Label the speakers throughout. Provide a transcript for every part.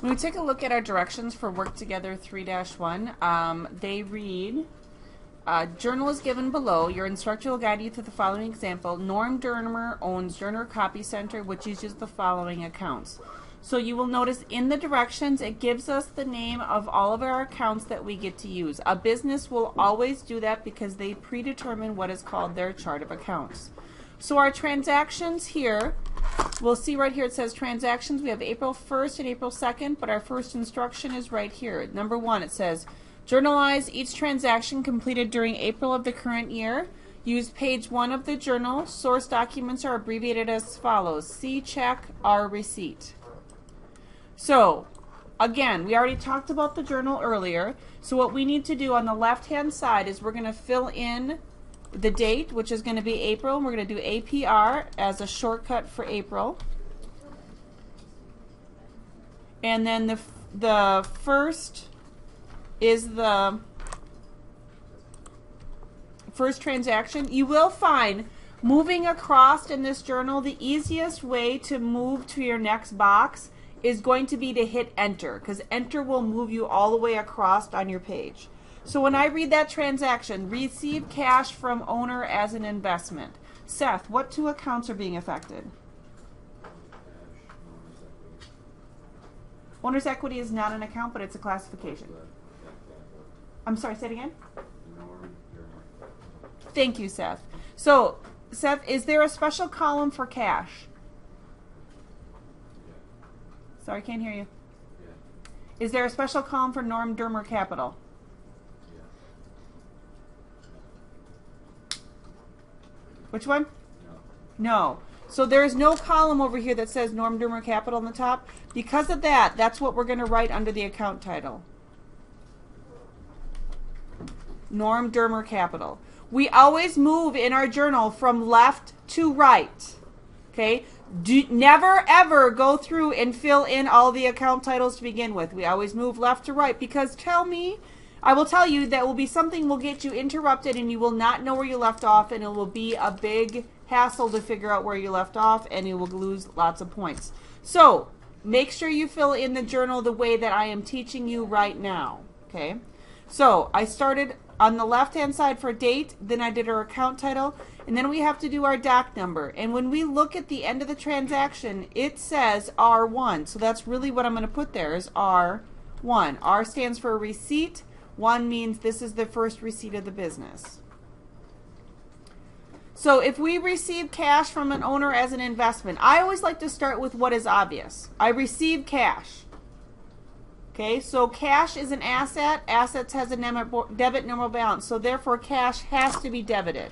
Speaker 1: When we take a look at our directions for Work Together 3-1, they read, journal is given below. Your instructor will guide you through the following example. Norm Dermer owns Journal Copy Center, which uses the following accounts. So you will notice in the directions it gives us the name of all of our accounts that we get to use. A business will always do that because they predetermine what is called their chart of accounts. So our transactions here, we'll see right here it says transactions. We have April 1st and April 2nd, but our first instruction is right here. Number 1, it says, journalize each transaction completed during April of the current year. Use page 1 of the journal. Source documents are abbreviated as follows: C, check, R, receipt. So, again, we already talked about the journal earlier. So what we need to do on the left-hand side is we're going to fill in the date, which is going to be April, and we're going to do APR as a shortcut for April. And then the first is the first transaction. You will find moving across in this journal, the easiest way to move to your next box is going to be to hit enter, because enter will move you all the way across on your page. So when I read that transaction, receive cash from owner as an investment. Seth, what 2 accounts are being affected? Owner's equity is not an account, but it's a classification. I'm sorry, say it again? Thank you, Seth. So, Seth, is there a special column for cash? Sorry, can't hear you. Is there a special column for Norm Dermer Capital? Which one? No. So there is no column over here that says Norm Dermer Capital on the top. Because of that, that's what we're going to write under the account title. Norm Dermer Capital. We always move in our journal from left to right. Okay? Never ever go through and fill in all the account titles to begin with. We always move left to right, because I will tell you that will be something will get you interrupted and you will not know where you left off, and it will be a big hassle to figure out where you left off, and you will lose lots of points. So make sure you fill in the journal the way that I am teaching you right now. Okay? So I started on the left hand side for date, then I did our account title, and then we have to do our doc number. And when we look at the end of the transaction, it says R1. So that's really what I'm going to put there is R1. R stands for receipt. 1 means this is the first receipt of the business. So if we receive cash from an owner as an investment, I always like to start with what is obvious. I receive cash. Okay, so cash is an asset. Assets has a debit normal balance. So therefore cash has to be debited.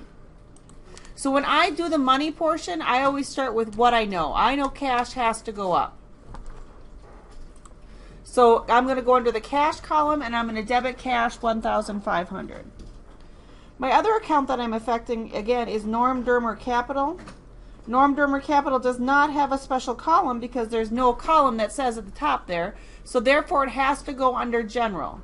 Speaker 1: So when I do the money portion, I always start with what I know. I know cash has to go up. So I'm going to go under the cash column and I'm going to debit cash $1,500. My other account that I'm affecting, again, is Norm Dermer Capital. Norm Dermer Capital does not have a special column because there's no column that says at the top there. So therefore it has to go under general.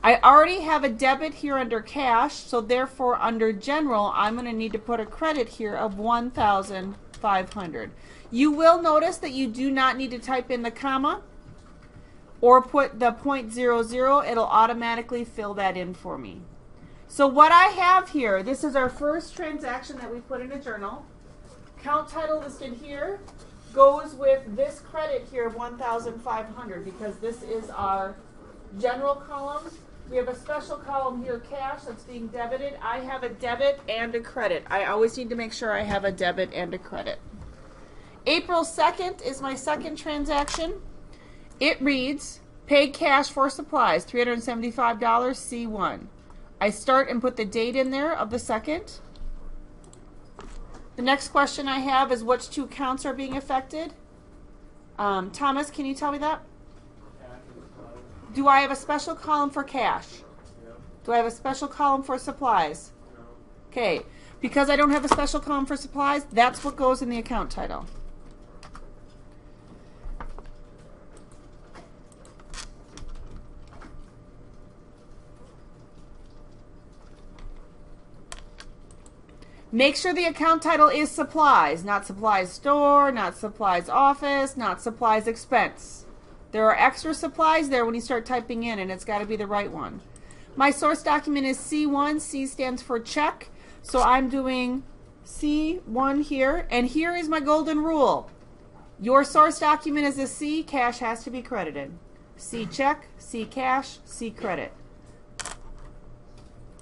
Speaker 1: I already have a debit here under cash, so therefore under general I'm going to need to put a credit here of $1,500. You will notice that you do not need to type in the comma or put the .00. It'll automatically fill that in for me. So what I have here, this is our first transaction that we put in a journal. Account title listed here goes with this credit here of $1,500 because this is our general column. We have a special column here, cash, that's being debited. I have a debit and a credit. I always need to make sure I have a debit and a credit. April 2nd is my second transaction. It reads, paid cash for supplies, $375, C1. I start and put the date in there of the second. The next question I have is which 2 accounts are being affected? Thomas, can you tell me that? Do I have a special column for cash? Do I have a special column for supplies? Okay, because I don't have a special column for supplies, that's what goes in the account title. Make sure the account title is supplies, not supplies store, not supplies office, not supplies expense. There are extra supplies there when you start typing in, and it's got to be the right one. My source document is C1. C stands for check. So I'm doing C1 here. And here is my golden rule. Your source document is a C. Cash has to be credited. C check, C cash, C credit.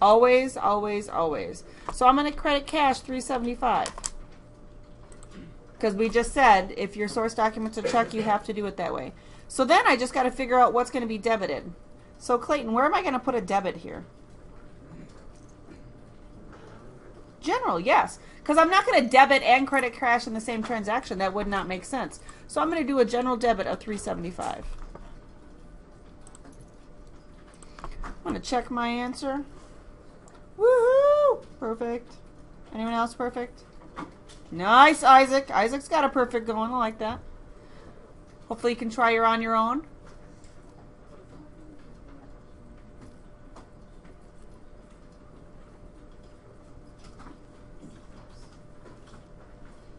Speaker 1: Always, always, always. So I'm going to credit cash $375. Because we just said if your source document's a check, you have to do it that way. So then I just got to figure out what's going to be debited. So Clayton, where am I going to put a debit here? General, yes. Because I'm not going to debit and credit cash in the same transaction. That would not make sense. So I'm going to do a general debit of $375. I'm going to check my answer. Woohoo! Perfect. Anyone else perfect? Nice, Isaac. Isaac's got a perfect going. I like that. Hopefully you can try her on your own.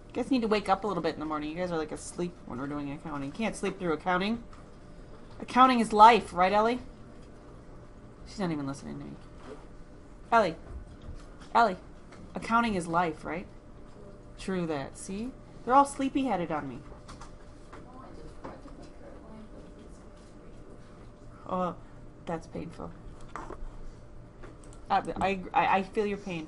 Speaker 1: You guys need to wake up a little bit in the morning. You guys are like asleep when we're doing accounting. You can't sleep through accounting. Accounting is life, right, Ellie? She's not even listening to me. Ellie. Ellie. Accounting is life, right? True that. See? They're all sleepy-headed on me. Oh, that's painful. I feel your pain.